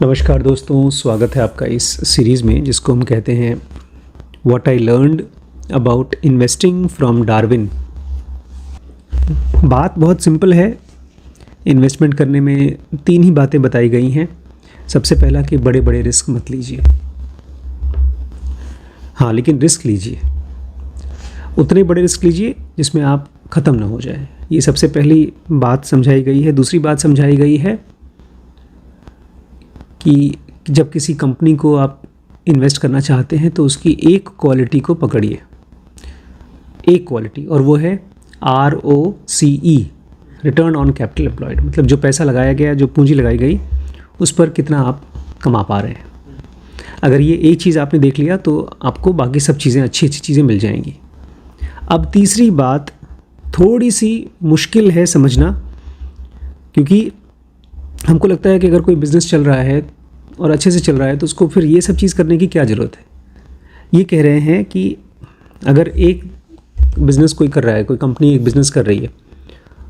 नमस्कार दोस्तों, स्वागत है आपका इस सीरीज़ में जिसको हम कहते हैं what I learned about investing from Darwin. बात बहुत सिंपल है। इन्वेस्टमेंट करने में 3 ही बातें बताई गई हैं। सबसे पहला कि बड़े बड़े रिस्क मत लीजिए। हाँ, लेकिन रिस्क लीजिए, उतने बड़े रिस्क लीजिए जिसमें आप ख़त्म ना हो जाए। ये सबसे पहली बात समझाई गई है। दूसरी बात समझाई गई है कि जब किसी कंपनी को आप इन्वेस्ट करना चाहते हैं तो उसकी एक क्वालिटी को पकड़िए, एक क्वालिटी, और वो है ROCE, return on capital employed. मतलब जो पैसा लगाया गया, जो पूंजी लगाई गई, उस पर कितना आप कमा पा रहे हैं। अगर ये एक चीज़ आपने देख लिया तो आपको बाकी सब चीज़ें, अच्छी अच्छी चीज़ें मिल जाएंगी। अब तीसरी बात थोड़ी सी मुश्किल है समझना, क्योंकि हमको लगता है कि अगर कोई बिज़नेस चल रहा है और अच्छे से चल रहा है तो उसको फिर ये सब चीज़ करने की क्या ज़रूरत है। ये कह रहे हैं कि अगर एक बिज़नेस कोई कर रहा है, कोई कंपनी एक बिज़नेस कर रही है,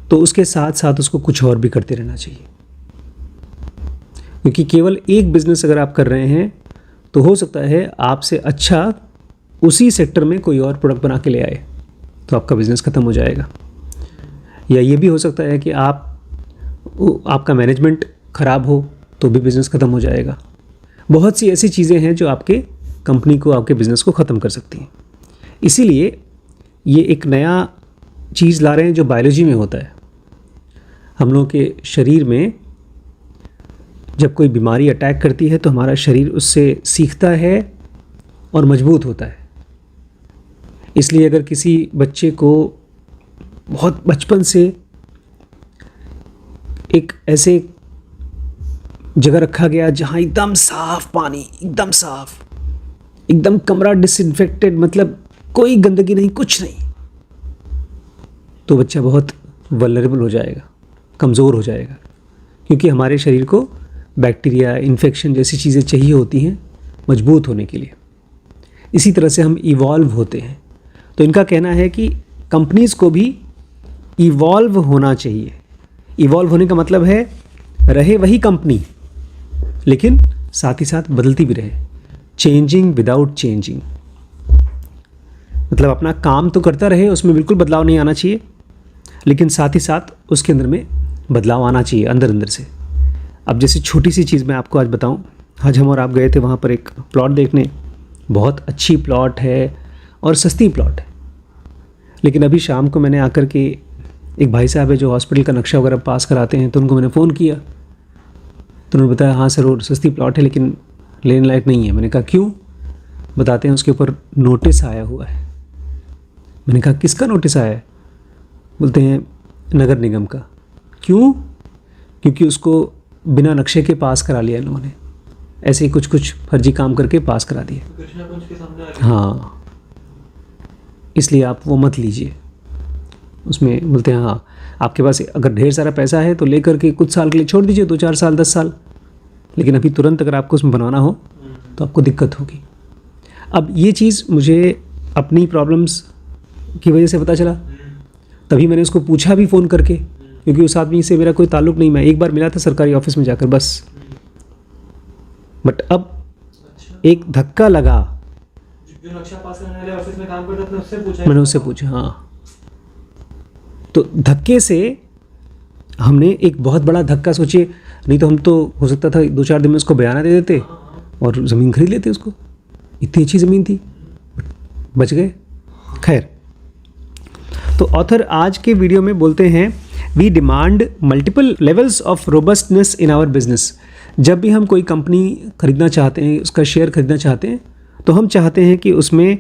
तो उसके साथ साथ उसको कुछ और भी करते रहना चाहिए। क्योंकि केवल एक बिज़नेस अगर आप कर रहे हैं तो हो सकता है आपसे अच्छा उसी सेक्टर में कोई और प्रोडक्ट बना के ले आए, तो आपका बिज़नेस ख़त्म हो जाएगा। या ये भी हो सकता है कि आपका मैनेजमेंट ख़राब हो तो भी बिज़नेस ख़त्म हो जाएगा। बहुत सी ऐसी चीज़ें हैं जो आपके कंपनी को, आपके बिज़नेस को ख़त्म कर सकती हैं। इसीलिए ये एक नया चीज़ ला रहे हैं जो बायोलॉजी में होता है। हम लोगों के शरीर में जब कोई बीमारी अटैक करती है तो हमारा शरीर उससे सीखता है और मजबूत होता है। इसलिए अगर किसी बच्चे को बहुत बचपन से एक ऐसे जगह रखा गया जहाँ एकदम साफ पानी, एकदम साफ, एकदम कमरा डिसइंफेक्टेड, मतलब कोई गंदगी नहीं, कुछ नहीं, तो बच्चा बहुत वल्नरेबल हो जाएगा, कमज़ोर हो जाएगा। क्योंकि हमारे शरीर को बैक्टीरिया, इन्फेक्शन जैसी चीज़ें चाहिए होती हैं मजबूत होने के लिए। इसी तरह से हम इवॉल्व होते हैं। तो इनका कहना है कि कंपनीज़ को भी इवॉल्व होना चाहिए। इवॉल्व होने का मतलब है रहे वही कंपनी, लेकिन साथ ही साथ बदलती भी रहे। चेंजिंग विदाउट चेंजिंग, मतलब अपना काम तो करता रहे, उसमें बिल्कुल बदलाव नहीं आना चाहिए, लेकिन साथ ही साथ उसके अंदर में बदलाव आना चाहिए अंदर अंदर से। अब जैसे छोटी सी चीज़ मैं आपको आज बताऊं, आज हम और आप गए थे वहाँ पर एक प्लॉट देखने। बहुत अच्छी प्लॉट है और सस्ती प्लॉट है। लेकिन अभी शाम को मैंने आकर के, एक भाई साहब है जो हॉस्पिटल का नक्शा वगैरह पास कराते हैं, तो उनको मैंने फ़ोन किया तो उन्होंने बताया हाँ सर, वो सस्ती प्लॉट है लेकिन लेने लायक नहीं है। मैंने कहा क्यों? बताते हैं उसके ऊपर नोटिस आया हुआ है। मैंने कहा किसका नोटिस आया है? बोलते हैं नगर निगम का। क्यों? क्योंकि उसको बिना नक्शे के पास करा लिया इन्होंने, ऐसे ही कुछ कुछ फर्जी काम करके पास करा दिया। हाँ, इसलिए आप वो मत लीजिए। उसमें बोलते हैं हाँ, आपके पास अगर ढेर सारा पैसा है तो लेकर के कुछ साल के लिए छोड़ दीजिए, 2-4 साल, 10 साल, लेकिन अभी तुरंत अगर आपको उसमें बनवाना हो तो आपको दिक्कत होगी। अब ये चीज़ मुझे अपनी प्रॉब्लम्स की वजह से पता चला, तभी मैंने उसको पूछा भी फ़ोन करके, क्योंकि उस आदमी से मेरा कोई ताल्लुक़ नहीं। मैं एक बार मिला था सरकारी ऑफिस में जाकर बस, बट अब एक धक्का लगा। जो नक्शा पास करने वाले ऑफिस में काम करता था उससे पूछा, मैंने उससे पूछा। हाँ, तो धक्के से हमने एक बहुत बड़ा धक्का, सोचिए, नहीं तो हम तो हो सकता था 2-4 दिन में उसको बयाना दे देते और ज़मीन खरीद लेते उसको। इतनी अच्छी ज़मीन थी, बच गए। खैर, तो ऑथर आज के वीडियो में बोलते हैं we demand multiple levels of robustness in our business. जब भी हम कोई कंपनी खरीदना चाहते हैं, उसका शेयर खरीदना चाहते हैं, तो हम चाहते हैं कि उसमें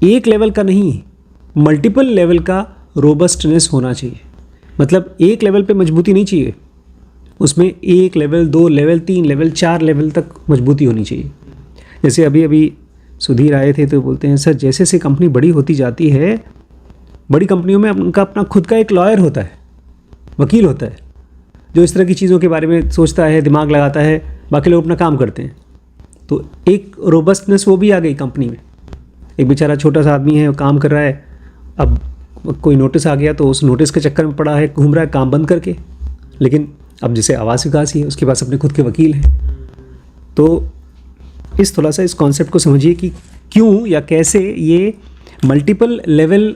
एक लेवल का नहीं, मल्टीपल लेवल का रोबस्टनेस होना चाहिए। मतलब एक लेवल पे मजबूती नहीं चाहिए, उसमें 1 लेवल, 2 लेवल, 3 लेवल, 4 लेवल तक मजबूती होनी चाहिए। जैसे अभी सुधीर आए थे तो बोलते हैं सर, जैसे जैसे कंपनी बड़ी होती जाती है, बड़ी कंपनियों में उनका अपना खुद का एक लॉयर होता है, वकील होता है, जो इस तरह की चीज़ों के बारे में सोचता है, दिमाग लगाता है, बाकी लोग अपना काम करते हैं। तो एक रोबस्टनेस वो भी आ गई कंपनी में। एक बेचारा छोटा सा आदमी है, काम कर रहा है, अब कोई नोटिस आ गया तो उस नोटिस के चक्कर में पड़ा है, घूम रहा है काम बंद करके। लेकिन अब जैसे आवास विकास ही है, उसके पास अपने खुद के वकील हैं, तो इस थोड़ा सा इस कॉन्सेप्ट को समझिए कि क्यों या कैसे ये मल्टीपल लेवल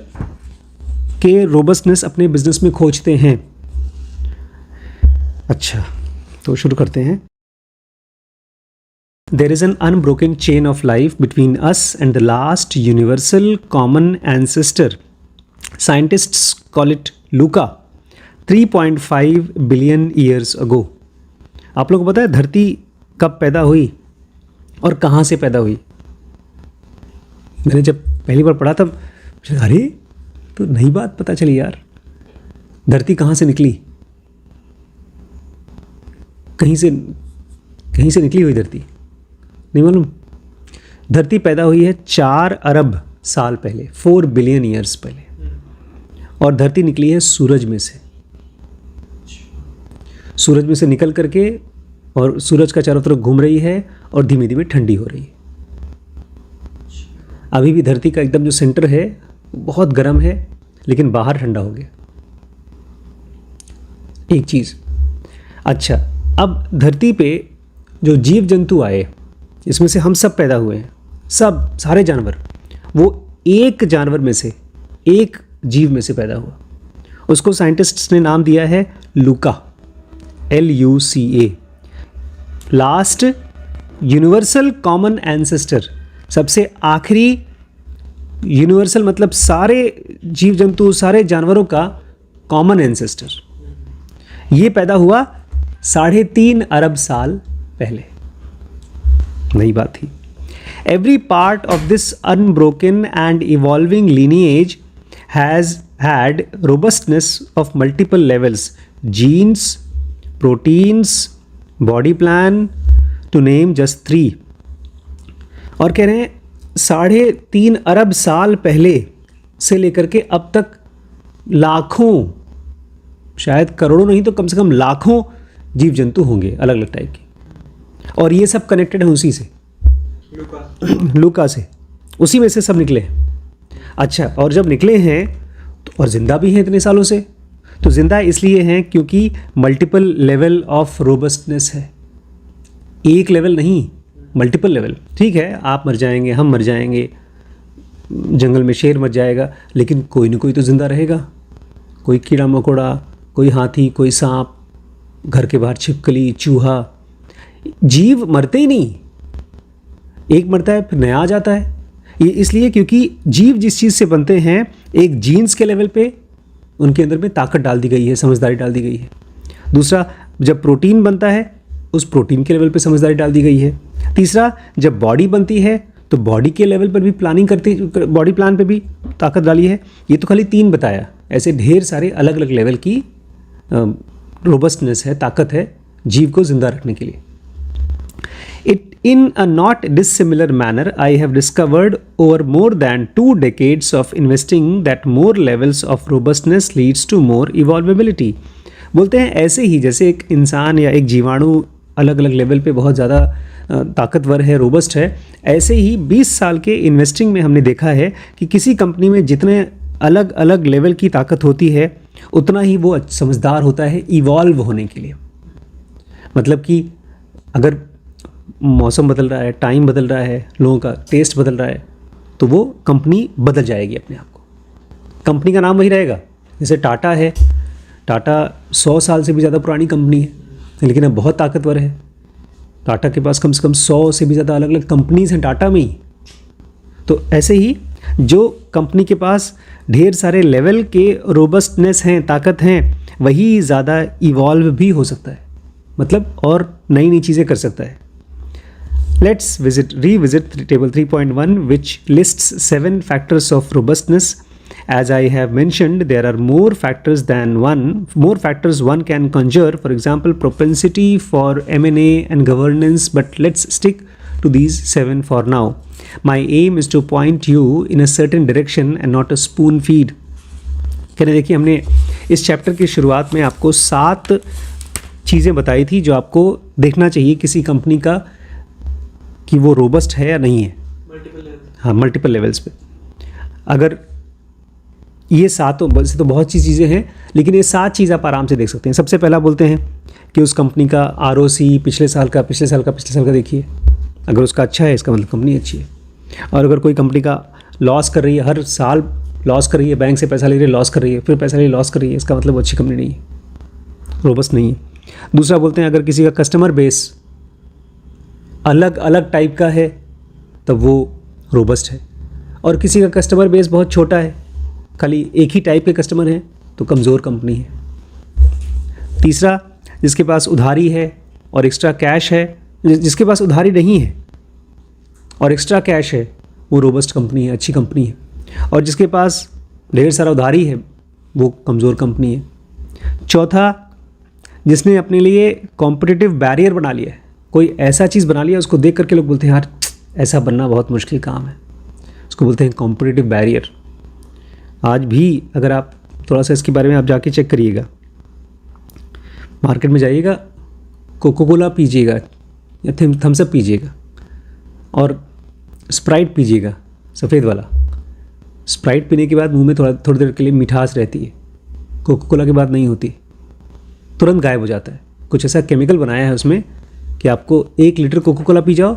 के रोबस्टनेस अपने बिजनेस में खोजते हैं। अच्छा, तो शुरू करते हैं। There is an unbroken chain of life between us and the last universal common ancestor. Scientists call it LUCA, 3.5 billion years ago. आप लोगों को पता है धरती कब पैदा हुई और कहाँ से पैदा हुई? मैंने जब पहली बार पढ़ा तब अरे तो नई बात पता चली यार। धरती कहाँ से निकली? कहीं से निकली हुई धरती नहीं मालूम। धरती पैदा हुई है 4 अरब साल पहले, 4 बिलियन ईयर्स पहले, और धरती निकली है सूरज में से। सूरज में से निकल करके और सूरज का चारों तरफ घूम रही है और धीमे धीमे ठंडी हो रही है। अभी भी धरती का एकदम जो सेंटर है बहुत गर्म है, लेकिन बाहर ठंडा हो गया। एक चीज़। अच्छा, अब धरती पे जो जीव जंतु आए, इसमें से हम सब पैदा हुए हैं, सब सारे जानवर, वो एक जानवर में से, एक जीव में से पैदा हुआ। उसको साइंटिस्ट्स ने नाम दिया है लूका, LUCA, last universal common ancestor. सबसे आखिरी यूनिवर्सल मतलब सारे जीव जंतु, सारे जानवरों का कॉमन एंसेस्टर। ये पैदा हुआ 3.5 अरब साल पहले। नई बात थी। Every part of this unbroken and evolving lineage has had robustness of multiple levels: genes, proteins, body plan, to name just 3. और कह रहे हैं 3.5 अरब साल पहले से लेकर के अब तक लाखों, शायद करोड़ों नहीं तो कम से कम लाखों जीव जंतु होंगे अलग अलग टाइप के, और ये सब कनेक्टेड है उसी से, लूका से, उसी में से सब निकले हैं। अच्छा, और जब निकले हैं तो और ज़िंदा भी हैं इतने सालों से, तो ज़िंदा इसलिए हैं क्योंकि मल्टीपल लेवल ऑफ रोबस्टनेस है। एक लेवल नहीं, मल्टीपल लेवल। ठीक है, आप मर जाएंगे, हम मर जाएंगे, जंगल में शेर मर जाएगा, लेकिन कोई ना कोई तो ज़िंदा रहेगा। कोई कीड़ा मकोड़ा, कोई हाथी, कोई सांप, घर के बाहर छिपकली, चूहा। जीव मरते ही नहीं, एक मरता है फिर नया आ जाता है। ये इसलिए क्योंकि जीव जिस चीज़ से बनते हैं, एक जीन्स के लेवल पे उनके अंदर में ताकत डाल दी गई है, समझदारी डाल दी गई है। दूसरा, जब प्रोटीन बनता है उस प्रोटीन के लेवल पे समझदारी डाल दी गई है। तीसरा, जब बॉडी बनती है तो बॉडी के लेवल पर भी प्लानिंग करती, बॉडी प्लान पे भी ताकत डाली है। ये तो खाली 3 बताया, ऐसे ढेर सारे अलग अलग लेवल की रोबस्टनेस है, ताकत है जीव को जिंदा रखने के लिए। In a not dissimilar manner, I have discovered over more than 2 decades of investing that more levels of robustness leads to more evolvability. बोलते हैं ऐसे ही जैसे एक इंसान या एक जीवाणु अलग अलग लेवल पे बहुत ज़्यादा ताकतवर है, रोबस्ट है, ऐसे ही 20 साल के इन्वेस्टिंग में हमने देखा है कि किसी कंपनी में जितने अलग अलग लेवल की ताकत होती है, उतना ही वो समझदार होता है इवॉल्व होने के लिए। मतलब कि अगर मौसम बदल रहा है, टाइम बदल रहा है, लोगों का टेस्ट बदल रहा है, तो वो कंपनी बदल जाएगी अपने आप को। कंपनी का नाम वही रहेगा। जैसे टाटा है, टाटा 100 साल से भी ज़्यादा पुरानी कंपनी है, लेकिन अब बहुत ताकतवर है। टाटा के पास कम से कम 100 से भी ज़्यादा अलग अलग कंपनीज हैं टाटा में ही। तो ऐसे ही जो कंपनी के पास ढेर सारे लेवल के रोबस्टनेस हैं, ताकत हैं, वही ज़्यादा इवॉल्व भी हो सकता है, मतलब और नई नई चीज़ें कर सकता है। Let's revisit table 3.1, which lists 7 factors of robustness. As I have mentioned, there are more factors one can conjure. For example, propensity for M&A and governance. But let's stick to these 7 for now. My aim is to point you in a certain direction and not a spoon feed. कहने देखिए, हमने इस chapter की शुरुआत में आपको 7 चीज़ें बताई थी जो आपको देखना चाहिए किसी कंपनी का कि वो रोबस्ट है या नहीं है। हाँ, मल्टीपल लेवल्स पे। अगर ये सातों, वैसे तो बहुत सी चीज़ें हैं, लेकिन ये 7 चीज़ आप आराम से देख सकते हैं। सबसे पहला बोलते हैं कि उस कंपनी का ROC पिछले साल का देखिए। अगर उसका अच्छा है, इसका मतलब कंपनी अच्छी है। और अगर कोई कंपनी का लॉस कर रही है, हर साल लॉस कर रही है, बैंक से पैसा ले रही है, लॉस कर रही है, फिर पैसा ले लॉस कर रही है, इसका मतलब वो अच्छी कंपनी नहीं है, रोबस्ट नहीं है। दूसरा बोलते हैं अगर किसी का कस्टमर बेस अलग अलग टाइप का है तब वो रोबस्ट है, और किसी का कस्टमर बेस बहुत छोटा है, खाली एक ही टाइप के कस्टमर हैं, तो कमज़ोर कंपनी है। तीसरा, जिसके पास उधारी है और एक्स्ट्रा कैश है, जिसके पास उधारी नहीं है और एक्स्ट्रा कैश है, वो रोबस्ट कंपनी है, अच्छी कंपनी है। और जिसके पास ढेर सारा उधारी है, वो कमज़ोर कंपनी है। चौथा, जिसने अपने लिए कॉम्पिटिटिव बैरियर बना लिया है, कोई ऐसा चीज़ बना लिया उसको देख करके लोग बोलते हैं यार ऐसा बनना बहुत मुश्किल काम है, उसको बोलते हैं कॉम्पिटिटिव बैरियर। आज भी अगर आप थोड़ा सा इसके बारे में आप जाके चेक करिएगा, मार्केट में जाइएगा, कोको कोला पीजिएगा या थम्स अप पीजिएगा और स्प्राइट पीजिएगा, सफ़ेद वाला। स्प्राइट पीने के बाद मुंह में थोड़ी देर के लिए मिठास रहती है, कोको कोला के बाद नहीं होती, तुरंत गायब हो जाता है। कुछ ऐसा केमिकल बनाया है उसमें कि आपको 1 लीटर कोको कोला पी जाओ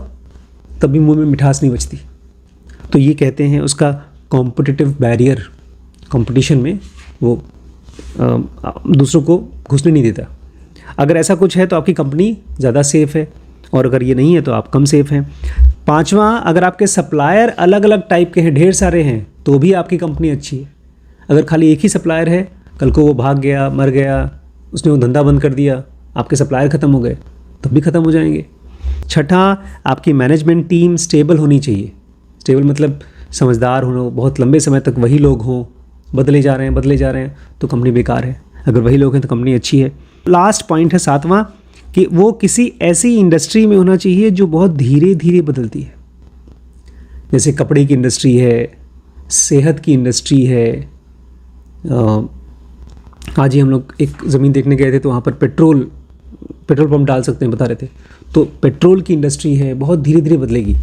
तब भी मुंह में मिठास नहीं बचती। तो ये कहते हैं उसका कॉम्पिटिटिव बैरियर, कंपटीशन में वो दूसरों को घुसने नहीं देता। अगर ऐसा कुछ है तो आपकी कंपनी ज़्यादा सेफ़ है, और अगर ये नहीं है तो आप कम सेफ़ हैं। पांचवा, अगर आपके सप्लायर अलग अलग टाइप के हैं, ढेर सारे हैं, तो भी आपकी कंपनी अच्छी है। अगर खाली एक ही सप्लायर है, कल को वो भाग गया, मर गया, उसने वो धंधा बंद कर दिया, आपके सप्लायर ख़त्म हो गए, तब भी ख़त्म हो जाएंगे। छठा, आपकी मैनेजमेंट टीम स्टेबल होनी चाहिए। स्टेबल मतलब समझदार होना, बहुत लंबे समय तक वही लोग हों, बदले जा रहे हैं तो कंपनी बेकार है। अगर वही लोग हैं तो कंपनी अच्छी है। लास्ट पॉइंट है 7वां, कि वो किसी ऐसी इंडस्ट्री में होना चाहिए जो बहुत धीरे धीरे बदलती है। जैसे कपड़े की इंडस्ट्री है, सेहत की इंडस्ट्री है। आज ही हम लोग एक ज़मीन देखने गए थे तो वहाँ पर पेट्रोल पंप डाल सकते हैं बता रहे थे, तो पेट्रोल की इंडस्ट्री है, बहुत धीरे धीरे बदलेगी।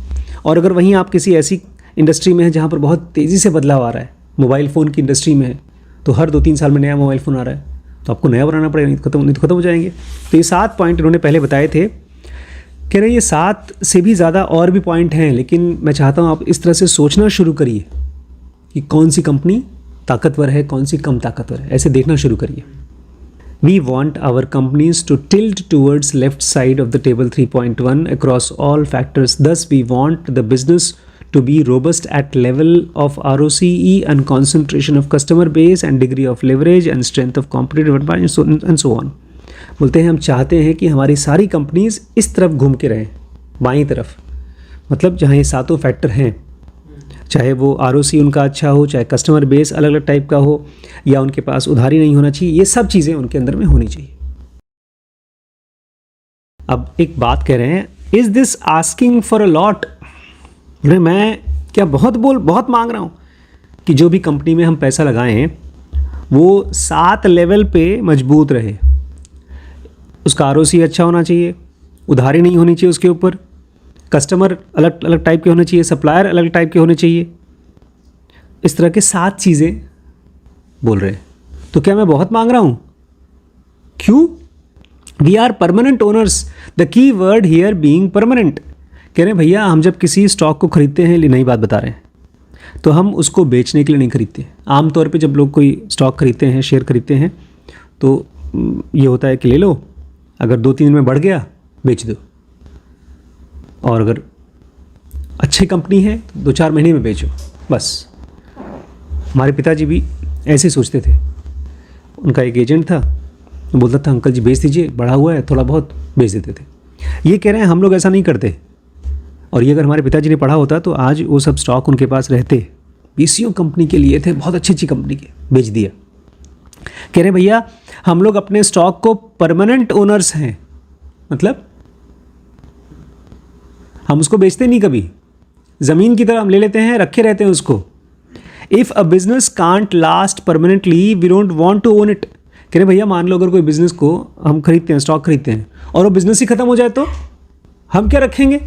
और अगर वहीं आप किसी ऐसी इंडस्ट्री में है जहाँ पर बहुत तेज़ी से बदलाव आ रहा है, मोबाइल फ़ोन की इंडस्ट्री में है, तो हर 2-3 साल में नया मोबाइल फ़ोन आ रहा है, तो आपको नया बनाना पड़ेगा, नहीं तो ख़त्म हो जाएंगे। तो ये 7 पॉइंट इन्होंने पहले बताए थे। कह रहे ये 7 से भी ज़्यादा और भी पॉइंट हैं, लेकिन मैं चाहता हूँ आप इस तरह से सोचना शुरू करिए कि कौन सी कंपनी ताकतवर है, कौन सी कम ताकतवर है, ऐसे देखना शुरू करिए। We want our companies to tilt towards left side of the table 3.1 across all factors. Thus, we want the business to be robust at level of ROCE and concentration of customer base and degree of leverage and strength of competitive advantage and so on. बोलते हैं हम चाहते हैं कि हमारी सारी companies इस तरफ घूम के रहें, बाईं तरफ, मतलब जहाँ ये 7 फैक्टर हैं, चाहे वो ROC उनका अच्छा हो, चाहे कस्टमर बेस अलग अलग टाइप का हो, या उनके पास उधारी नहीं होना चाहिए, ये सब चीज़ें उनके अंदर में होनी चाहिए। अब एक बात कह रहे हैं, is this asking for a lot? मैं क्या बहुत मांग रहा हूँ कि जो भी कंपनी में हम पैसा लगाएं वो 7 लेवल पे मजबूत रहे। उसका ROC अच्छा होना चाहिए, उधारी नहीं होनी चाहिए उसके ऊपर, कस्टमर अलग अलग टाइप के होने चाहिए, सप्लायर अलग टाइप के होने चाहिए। इस तरह के 7 चीज़ें बोल रहे हैं। तो क्या मैं बहुत मांग रहा हूँ? क्यों? We are permanent owners, the key word here being permanent. कह रहे हैं भैया हम जब किसी स्टॉक को खरीदते हैं, नई बात बता रहे हैं, तो हम उसको बेचने के लिए नहीं खरीदते। आमतौर पे जब लोग कोई स्टॉक खरीदते हैं, शेयर खरीदते हैं, तो ये होता है कि ले लो, अगर 2-3 दिन में बढ़ गया बेच दो, और अगर अच्छी कंपनी है तो 2-4 महीने में बेचो, बस। हमारे पिताजी भी ऐसे सोचते थे। उनका एक एजेंट था, बोलता था अंकल जी बेच दीजिए, बढ़ा हुआ है, थोड़ा बहुत बेच देते थे। ये कह रहे हैं हम लोग ऐसा नहीं करते, और ये अगर हमारे पिताजी ने पढ़ा होता तो आज वो सब स्टॉक उनके पास रहते। PCO कंपनी के लिए थे, बहुत अच्छी कंपनी के, बेच दिया। कह रहे भैया हम लोग अपने स्टॉक को परमानेंट ओनर्स हैं, मतलब हम उसको बेचते नहीं कभी, ज़मीन की तरह हम ले लेते हैं, रखे रहते हैं उसको। If a business can't last permanently we don't want to own it. कह रहे भैया मान लो अगर कोई बिजनेस को हम खरीदते हैं, स्टॉक खरीदते हैं, और वो बिजनेस ही ख़त्म हो जाए तो हम क्या रखेंगे?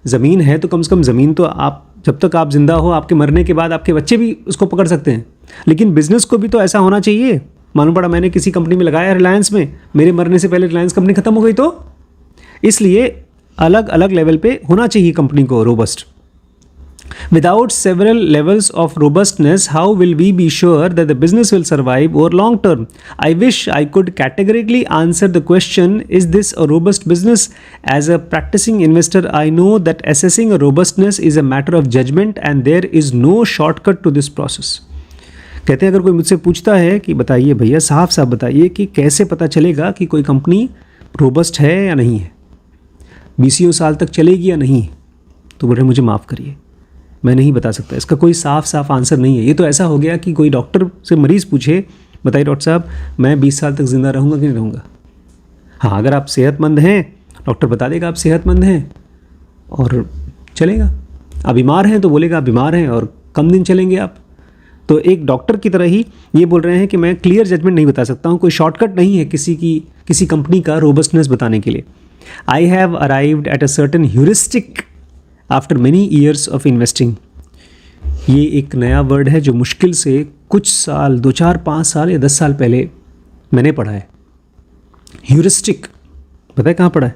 ज़मीन है तो कम से कम ज़मीन तो आप जब तक आप जिंदा हो, आपके मरने के बाद आपके बच्चे भी उसको पकड़ सकते हैं। लेकिन बिजनेस को भी तो ऐसा होना चाहिए। मालूम पड़ा मैंने किसी कंपनी में लगाया रिलायंस में, मेरे मरने से पहले रिलायंस कंपनी खत्म हो गई, तो इसलिए अलग अलग लेवल पे होना चाहिए कंपनी को robust. Without several levels of robustness, how will we be sure that the business will survive over long term? I wish I could categorically answer the question, is this a robust business? As a practicing investor, I know that assessing a robustness is a matter of judgment and there is no shortcut to this process. कहते हैं अगर कोई मुझसे पूछता है कि बताइए भैया, साफ साफ बताइए कि कैसे पता चलेगा कि कोई कंपनी रोबस्ट है या नहीं है, 20 साल तक चलेगी या नहीं, तो बोल रहे मुझे माफ़ करिए, मैं नहीं बता सकता। इसका कोई साफ साफ आंसर नहीं है। ये तो ऐसा हो गया कि कोई डॉक्टर से मरीज़ पूछे, बताइए डॉक्टर साहब मैं 20 साल तक ज़िंदा रहूँगा कि नहीं रहूँगा। हाँ, अगर आप सेहतमंद हैं, डॉक्टर बता देगा आप सेहतमंद हैं और चलेगा। आप बीमार हैं तो बोलेगा आप बीमार हैं और कम दिन चलेंगे आप। तो एक डॉक्टर की तरह ही ये बोल रहे हैं कि मैं क्लियर जजमेंट नहीं बता सकता हूँ, कोई शॉर्टकट नहीं है किसी कंपनी का रोबस्टनेस बताने के लिए। I have arrived at a certain heuristic after many years of investing. ये एक नया वर्ड है जो मुश्किल से कुछ साल, 2, 4, 5 साल या 10 साल पहले मैंने पढ़ा है। ह्यूरिस्टिक पता है कहाँ पढ़ा है?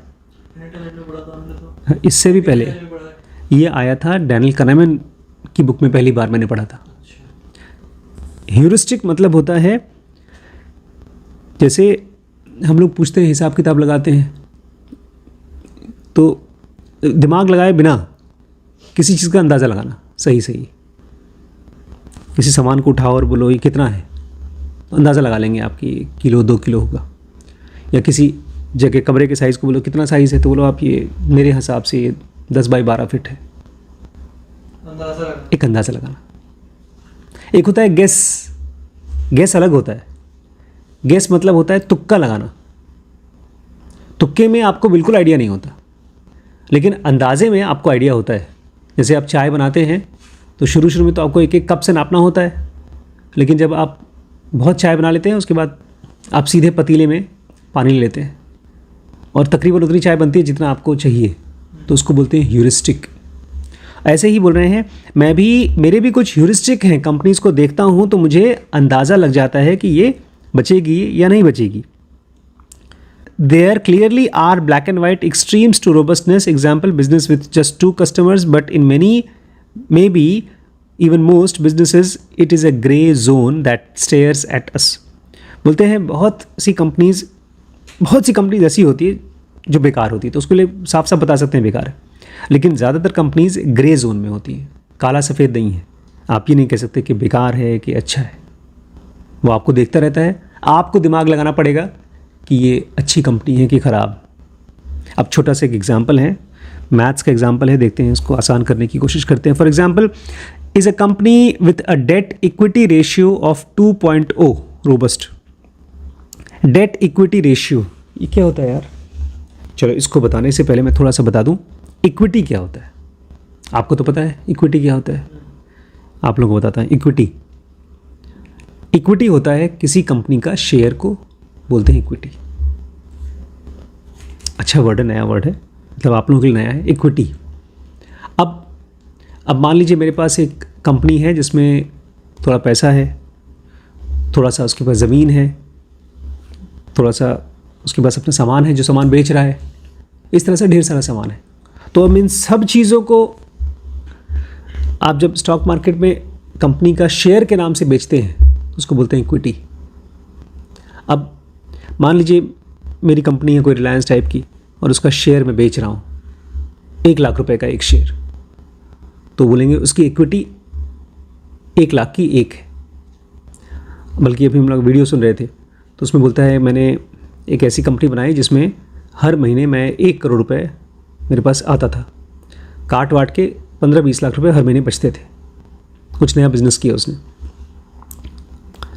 इंटरनेट में पढ़ा था हमने तो। इससे भी पहले इंटरनेट में पढ़ा है। ये आया था डैनियल kahneman की बुक में, पहली बार मैंने पढ़ा था। ह्यूरिस्टिक मतलब होता है, जैसे हम लोग पूछते हैं, हिसाब किताब लगाते हैं, तो दिमाग लगाए बिना किसी चीज़ का अंदाज़ा लगाना, सही किसी सामान को उठाओ और बोलो ये कितना है, अंदाज़ा लगा लेंगे आपकी, किलो 2 किलो होगा। या किसी जगह कमरे के साइज़ को बोलो कितना साइज़ है, तो बोलो आप ये मेरे हिसाब से ये 10 बाई 12 फीट है। एक अंदाज़ा लगाना। एक होता है गैस अलग होता है। गैस मतलब होता है तुक्का लगाना। तुक्के में आपको बिल्कुल आइडिया नहीं होता, लेकिन अंदाजे में आपको आइडिया होता है। जैसे आप चाय बनाते हैं तो शुरू में तो आपको एक एक कप से नापना होता है, लेकिन जब आप बहुत चाय बना लेते हैं उसके बाद आप सीधे पतीले में पानी ले लेते हैं और तकरीबन उतनी चाय बनती है जितना आपको चाहिए, तो उसको बोलते हैं ह्यूरिस्टिक। ऐसे ही बोल रहे हैं, मेरे भी कुछ ह्यूरिस्टिक हैं। कंपनीज़ को देखता हूँ तो मुझे अंदाज़ा लग जाता है कि ये बचेगी या नहीं बचेगी। There clearly are black and white extremes to robustness. Example, business with just 2 customers, but in many, maybe even most businesses, it is a gray zone that stares at us. बोलते हैं बहुत सी कंपनीज ऐसी होती है जो बेकार होती है, तो उसके लिए साफ साफ बता सकते हैं बेकार है। लेकिन ज़्यादातर कंपनीज ग्रे जोन में होती हैं, काला सफ़ेद नहीं है। आप ये नहीं कह सकते कि बेकार है कि अच्छा है, वो आपको देखता रहता है। आपको दिमाग लगाना पड़ेगा कि ये अच्छी कंपनी है कि ख़राब। अब छोटा सा एक एग्जांपल है, मैथ्स का एग्जांपल है, देखते हैं इसको आसान करने की कोशिश करते हैं। For example, is a company with a debt equity ratio of 2.0 robust. Debt equity ratio ये क्या होता है यार? चलो इसको बताने से पहले मैं थोड़ा सा बता दूं, इक्विटी क्या होता है। आपको तो पता है इक्विटी क्या होता है, आप लोगों को बताता है। इक्विटी होता है किसी कंपनी का शेयर को बोलते हैं इक्विटी। अच्छा वर्ड है, नया वर्ड है, मतलब आप लोगों के लिए नया है इक्विटी। अब मान लीजिए मेरे पास एक कंपनी है जिसमें थोड़ा पैसा है, थोड़ा सा उसके पास ज़मीन है, थोड़ा सा उसके पास अपना सामान है जो सामान बेच रहा है, इस तरह से ढेर सारा सामान है। तो अब इन सब चीज़ों को आप जब स्टॉक मार्केट में कंपनी का शेयर के नाम से बेचते हैं तो उसको बोलते हैं इक्विटी। अब मान लीजिए मेरी कंपनी है कोई रिलायंस टाइप की और उसका शेयर मैं बेच रहा हूँ 1 लाख रुपए का एक शेयर, तो बोलेंगे उसकी इक्विटी 1 लाख की एक है। बल्कि अभी हम लोग वीडियो सुन रहे थे तो उसमें बोलता है मैंने एक ऐसी कंपनी बनाई जिसमें हर महीने मैं 1 करोड़ रुपए मेरे पास आता था, काट वाट के 15-20 लाख रुपए हर महीने बचते थे। कुछ नया बिजनेस किया उसने,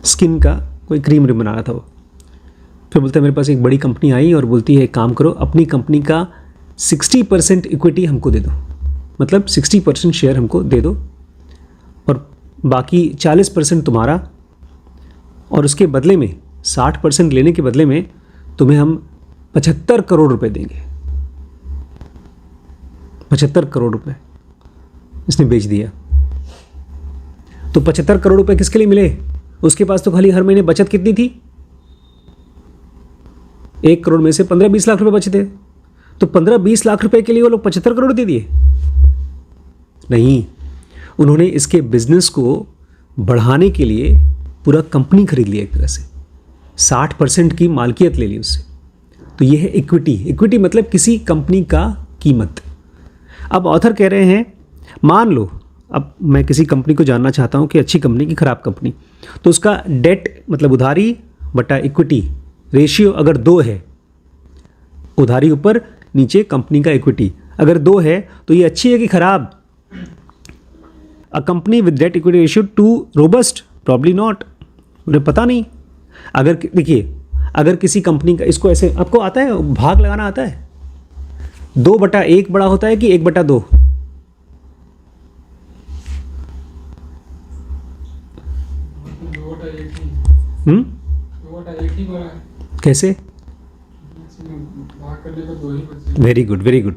स्किन का कोई क्रीम बना रहा था वो। फिर बोलता है मेरे पास एक बड़ी कंपनी आई और बोलती है एक काम करो, अपनी कंपनी का 60% इक्विटी हमको दे दो, मतलब 60% शेयर हमको दे दो और बाकी 40% तुम्हारा, और उसके बदले में 60% लेने के बदले में तुम्हें हम 75 करोड़ रुपए देंगे। 75 करोड़ रुपए। इसने बेच दिया। तो 75 करोड़ रुपए किसके लिए मिले? उसके पास तो खाली हर महीने बचत कितनी थी? 1 करोड़ में से 15-20 लाख रुपए बचे थे। तो 15-20 लाख रुपए के लिए वो लोग 75 करोड़ दे दिए? नहीं, उन्होंने इसके बिजनेस को बढ़ाने के लिए पूरा कंपनी खरीद लिया, एक तरह से 60% की मालकियत ले ली उससे। तो ये है इक्विटी। इक्विटी मतलब किसी कंपनी का कीमत। अब ऑथर कह रहे हैं, मान लो अब मैं किसी कंपनी को जानना चाहता हूँ कि अच्छी कंपनी की खराब कंपनी, तो उसका डेट मतलब उधारी बटा इक्विटी रेशियो अगर 2 है, उधारी ऊपर नीचे कंपनी का इक्विटी अगर 2 है, तो ये अच्छी है कि खराब? A company with debt equity ratio two robust? Probably not. उन्हें पता नहीं। अगर देखिए, अगर किसी कंपनी का, इसको ऐसे आपको आता है भाग लगाना आता है? 2/1 बड़ा होता है कि 1/2? 2/1 ही बड़ा है। कैसे? भाग करने को 2 ही बचे। Very good, very good.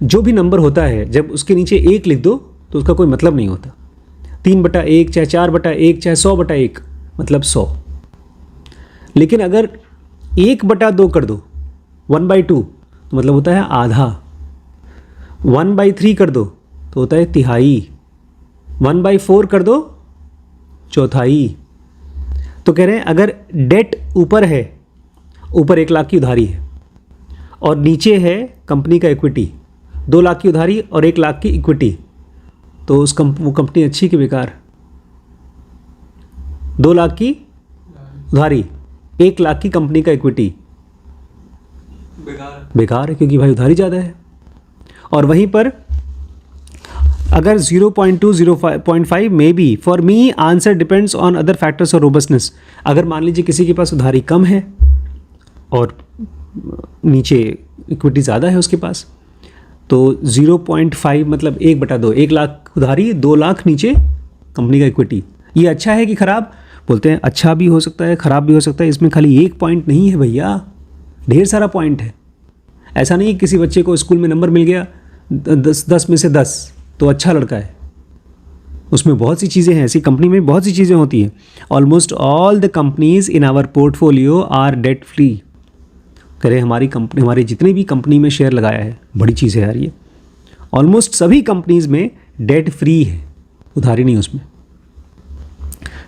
जो भी नंबर होता है जब उसके नीचे 1 लिख दो तो उसका कोई मतलब नहीं होता। 3/1 चाहे 4/1 चाहे 100/1 मतलब 100। लेकिन अगर 1/2 कर दो 1/2 तो मतलब होता है आधा। 1/3 कर दो तो होता है तिहाई। 1/4 कर दो चौथाई। तो कह रहे हैं अगर डेट ऊपर है, ऊपर 1 लाख की उधारी है और नीचे है कंपनी का इक्विटी, 2 लाख की उधारी और 1 लाख की इक्विटी, तो वो कंपनी अच्छी कि बेकार? 2 लाख की उधारी, 1 लाख की कंपनी का इक्विटी, बेकार है, क्योंकि भाई उधारी ज़्यादा है। और वहीं पर अगर 0.2 0.5 may be for me answer depends on other factors और रोबस्टनेस। अगर मान लीजिए किसी के पास उधारी कम है और नीचे इक्विटी ज़्यादा है उसके पास, तो 0.5 मतलब 1/2, 1 लाख उधारी 2 लाख नीचे कंपनी का इक्विटी, ये अच्छा है कि खराब? बोलते हैं अच्छा भी हो सकता है, खराब भी हो सकता है। इसमें खाली एक पॉइंट नहीं है भैया, ढेर सारा पॉइंट है। ऐसा नहीं किसी बच्चे को स्कूल में नंबर मिल गया 10 में से 10 तो अच्छा लड़का है। उसमें बहुत सी चीज़ें हैं, ऐसी कंपनी में बहुत सी चीज़ें होती हैं। Almost all the companies in our portfolio are debt free. करें हमारी कंपनी, हमारे जितने भी कंपनी में शेयर लगाया है, बड़ी चीज़ है यार ये। ऑलमोस्ट सभी कंपनीज में डेट फ्री है, उधारी नहीं उसमें।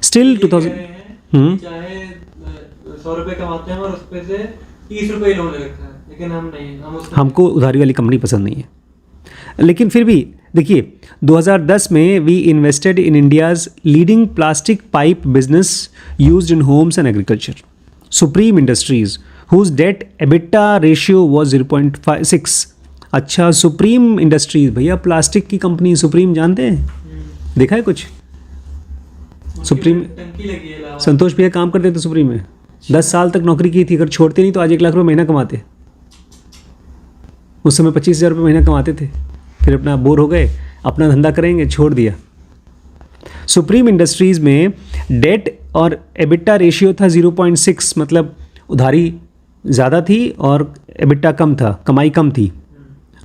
स्टिल 2000 चाहे 100 रुपए कमाते हैं और उस पे से 30 रुपए लोन ले रखा है, लेकिन हम नहीं, हमको उधारी वाली कंपनी पसंद नहीं है। लेकिन फिर भी देखिए 2010 में we invested in India's leading plastic pipe business used in homes and agriculture, Supreme Industries whose debt EBITDA ratio was 0.6। अच्छा, सुप्रीम इंडस्ट्रीज, भैया प्लास्टिक की कंपनी सुप्रीम जानते हैं? देखा है कुछ? सुप्रीम टंकी लगी है। संतोष भैया काम करते थे सुप्रीम में, 10 साल तक नौकरी की थी। अगर छोड़ते नहीं तो आज 1 लाख रुपये महीना कमाते। उस समय 25,000 रुपये महीना कमाते थे। फिर अपना बोर हो गए, अपना धंधा करेंगे, छोड़ दिया। सुप्रीम इंडस्ट्रीज में डेट और एबिटा रेशियो था 0.6, मतलब उधारी ज़्यादा थी और एबिटा कम था, कमाई कम थी।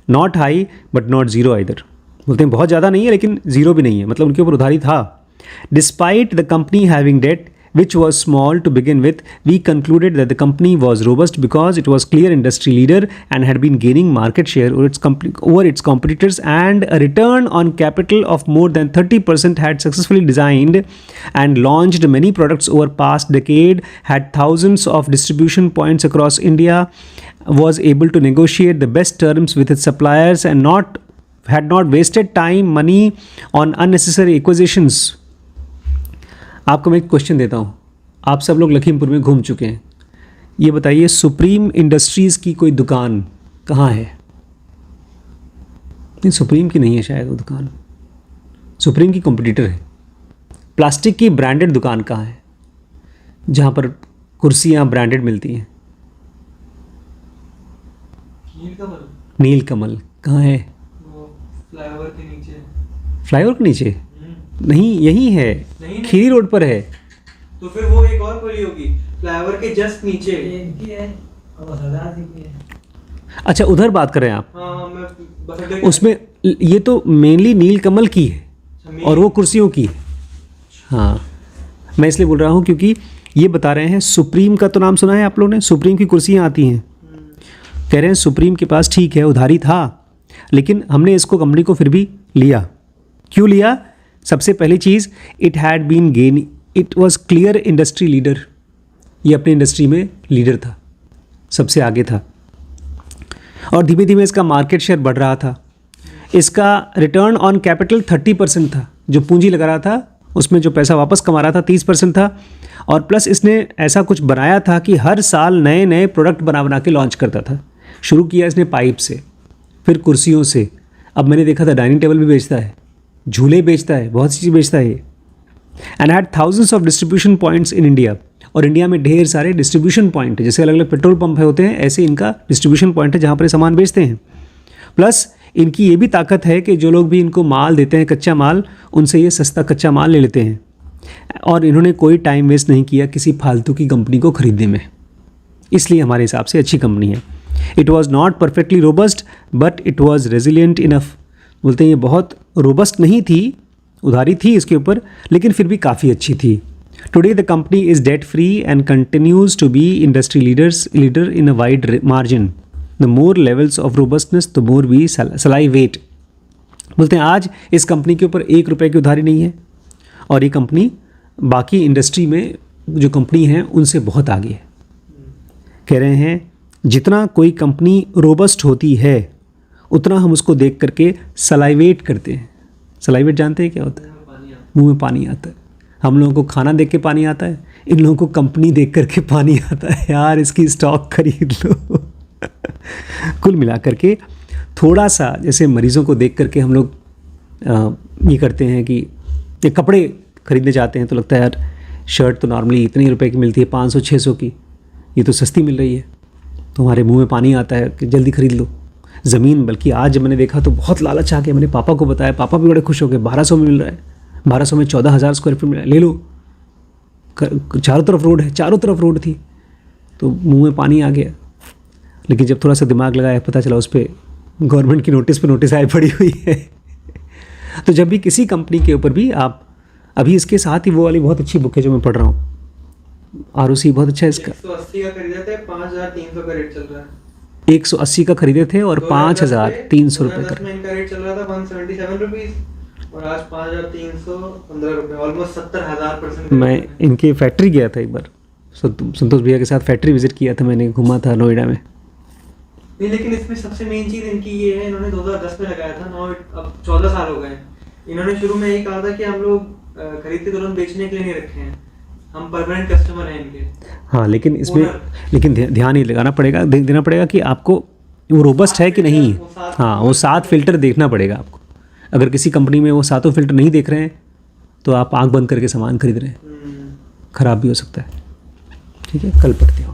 Not high but not zero either. बोलते हैं बहुत ज़्यादा नहीं है लेकिन ज़ीरो भी नहीं है, मतलब उनके ऊपर उधारी था। Despite the company having debt which was small to begin with, we concluded that the company was robust because it was clear industry leader and had been gaining market share over its competitors, and a return on capital of more than 30%, had successfully designed and launched many products over past decade, had thousands of distribution points across India, was able to negotiate the best terms with its suppliers, and had not wasted time, money on unnecessary acquisitions. आपको मैं एक question देता हूँ, आप सब लोग लखीमपुर में घूम चुके हैं, ये बताइए सुप्रीम इंडस्ट्रीज़ की कोई दुकान कहाँ है? नहीं, सुप्रीम की नहीं है शायद वो दुकान, सुप्रीम की कॉम्पिटिटर है। प्लास्टिक की ब्रांडेड दुकान कहाँ है जहाँ पर कुर्सियाँ ब्रांडेड मिलती हैं? नीलकमल कहाँ है? फ्लाईओवर के नीचे। फ्लाईओवर के नीचे नहीं, यही है, खीरी रोड पर है। तो फिर वो एक और खुली होगी फ्लाईओवर के जस्ट नीचे। इनकी है और सरदार जी की है। अच्छा, उधर बात करें आप, हाँ मैं बस अड्डे के- उसमें ये तो मेनली नीलकमल की है अच्छा, और वो कुर्सियों की है। हाँ, मैं इसलिए बोल रहा हूँ क्योंकि ये बता रहे हैं सुप्रीम का तो नाम सुना है आप लोगों ने, सुप्रीम की कुर्सियाँ आती हैं। कह रहे हैं सुप्रीम के पास ठीक है उधारी था, लेकिन हमने इसको कंपनी को फिर भी लिया। क्यों लिया? सबसे पहली चीज़, it had been gain, it was clear industry leader. ये अपने इंडस्ट्री में लीडर था, सबसे आगे था, और धीमे धीमे इसका मार्केट शेयर बढ़ रहा था। इसका रिटर्न ऑन कैपिटल 30% था, जो पूंजी लगा रहा था उसमें जो पैसा वापस कमा रहा था 30% था, और प्लस इसने ऐसा कुछ बनाया था कि हर साल नए नए प्रोडक्ट बना बना के लॉन्च करता था। शुरू किया इसने पाइप से, फिर कुर्सियों से, अब मैंने देखा था डाइनिंग टेबल भी बेचता है, झूले बेचता है, बहुत सी चीज़ बेचता है ये। And had thousands of distribution points in India, और इंडिया में ढेर सारे डिस्ट्रीब्यूशन पॉइंट है, जैसे अलग अलग पेट्रोल पंप होते हैं ऐसे इनका डिस्ट्रीब्यूशन पॉइंट है जहाँ पर ये सामान बेचते हैं। प्लस इनकी ये भी ताकत है कि जो लोग भी इनको माल देते हैं, कच्चा माल, उनसे ये सस्ता कच्चा माल ले लेते हैं, और इन्होंने कोई टाइम वेस्ट नहीं किया किसी फालतू की कंपनी को खरीदने में, इसलिए हमारे हिसाब से अच्छी कंपनी है। It was not perfectly robust but it was resilient enough. बोलते हैं ये बहुत रोबस्ट नहीं थी, उधारी थी इसके ऊपर, लेकिन फिर भी काफ़ी अच्छी थी। Today the company is debt free and continues to be industry leader in a wide margin. The more levels of robustness the more we salivate. बोलते हैं आज इस कंपनी के ऊपर 1 रुपये की उधारी नहीं है, और ये कंपनी बाकी इंडस्ट्री में जो कंपनी हैं उनसे बहुत आगे है। कह रहे हैं जितना कोई कंपनी रोबस्ट होती है उतना हम उसको देख करके सलाइवेट करते हैं। सलाइवेट जानते हैं क्या होता है? पानी आता मुंह में पानी आता है। हम लोगों को खाना देख के पानी आता है, इन लोगों को कंपनी देख करके पानी आता है, यार इसकी स्टॉक खरीद लो। कुल मिला करके थोड़ा सा जैसे मरीज़ों को देख करके हम लोग ये करते हैं कि ये कपड़े खरीदने जाते हैं तो लगता है यार शर्ट तो नॉर्मली इतने रुपए की मिलती है, 500-600 की, ये तो सस्ती मिल रही है, तो हमारे मुंह में पानी आता है कि जल्दी खरीद लो। ज़मीन, बल्कि आज जब मैंने देखा तो बहुत लालच आ गया, मैंने पापा को बताया, पापा भी बड़े खुश हो गए, 1200 में मिल रहा है, 1200 में 14,000 स्क्वायर फीट मिल रहा है, ले लो। चारों तरफ रोड है, चारों तरफ रोड थी, तो मुंह में पानी आ गया। लेकिन जब थोड़ा सा दिमाग लगाया पता चला उस पर गवर्नमेंट की नोटिस पे नोटिस आई पड़ी हुई है। तो जब भी किसी कंपनी के ऊपर भी आप, अभी इसके साथ ही वो वाली बहुत अच्छी बुक है जो मैं पढ़ रहा हूँ, ROC, बहुत अच्छा है इसका। 180 का खरीदा था, 5,300 का रेट चल रहा है। 180 का खरीदे थे और 5,300 रुपये 2010 का। में इनका रेट चल रहा था 177 रुपीज, और आज 5,315 रुपए, ऑलमोस्ट 70,000%। मैं इनकी फैक्ट्री गया था एक बार, संतोष भैया के साथ फैक्ट्री विजिट किया था मैंने, घूमा था नोएडा में। नहीं, लेकिन इसमें सबसे मेन चीज इनकी ये है, इन्होंने 2010 में लगाया था, अब 14 साल हो गए। इन्होंने शुरू में यही कहा था कि हम लोग खरीद के तुरंत बेचने के लिए नहीं रखे हैं, हम परमानेंट कस्टमर हैं इनके। हाँ, लेकिन इसमें ध्यान ही लगाना पड़ेगा, देना पड़ेगा कि आपको वो रोबस्ट है कि नहीं। हाँ, वो 7 फिल्टर देखना पड़ेगा आपको। अगर किसी कंपनी में वो 7 फिल्टर नहीं देख रहे हैं तो आप आंख बंद करके सामान खरीद रहे हैं, ख़राब भी हो सकता है। ठीक है, कल पढ़ते हैं।